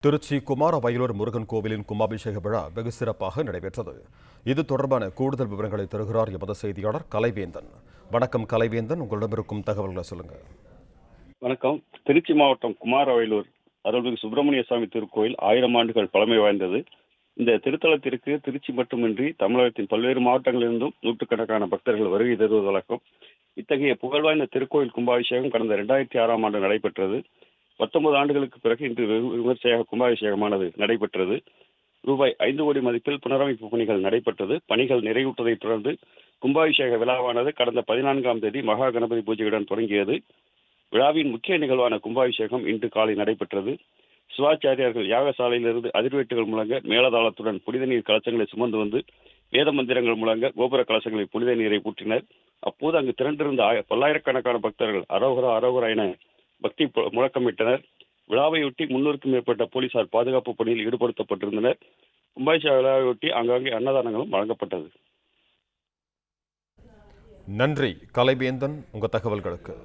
திருச்சி குமாரவயலூர் முருகன் கோவிலின் கும்பாபிஷேக விழா வெகு சிறப்பாக நடைபெற்றது. இது தொடர்பான கூடுதல் விவரங்களை தருகிறார் எமது செய்தியாளர் கலைவேந்தன். வணக்கம் கலைவேந்தன், உங்களிடம் இருக்கும் தகவல்களை சொல்லுங்க. வணக்கம். திருச்சி மாவட்டம் குமாரவயலூர் அருள்மிகு சுப்பிரமணிய சுவாமி திருக்கோயில் 1000 ஆண்டுகள் பழமை வாய்ந்தது. இந்த திருத்தலத்திற்கு திருச்சி மட்டுமின்றி தமிழகத்தின் பல்வேறு மாவட்டங்களிலிருந்தும் நூற்றுக்கணக்கான பக்தர்கள் வருகை தருவது வழக்கம். இத்தகைய புகழ்வாய்ந்த திருக்கோயில் கும்பாபிஷேகம் கடந்த 2006ஆம் ஆண்டு நடைபெற்றது. 19 ஆண்டுகளுக்கு பிறகு இன்று விமர்சையாக கும்பாபிஷேகமானது நடைபெற்றது. ரூபாய் 5 கோடி மதிப்பில் புனரமைப்பு பணிகள் நடைபெற்றது. பணிகள் நிறைவுற்றதை தொடர்ந்து கும்பாபிஷேக விழாவானது கடந்த 14ஆம் தேதி மகா கணபதி பூஜையுடன் தொடங்கியது. விழாவின் முக்கிய நிகழ்வான கும்பாபிஷேகம் இன்று காலை நடைபெற்றது. சிவாச்சாரியார்கள் யாகசாலையிலிருந்து அதிர்வேட்டுகள் முழங்க மேலதாளத்துடன் புனித நீர் கலசங்களை சுமந்து வந்து வேத மந்திரங்கள் முழங்க கோபுர கலசங்களில் புனித நீரை ஊற்றினர். அப்போது அங்கு திரண்டிருந்த பல்லாயிரக்கணக்கான பக்தர்கள் அரோகரா அரோகரா என பக்தி முழக்கமிட்டனர். விழாவையொட்டி 300க்கும் மேற்பட்ட போலீசார் பாதுகாப்பு பணியில் ஈடுபடுத்தப்பட்டிருந்தனர். கும்பாபிஷேக விழாவையொட்டி ஆங்காங்கே அன்னதானங்களும் வழங்கப்பட்டது. நன்றி கலைவேந்தன், உங்க தகவல்களுக்கு.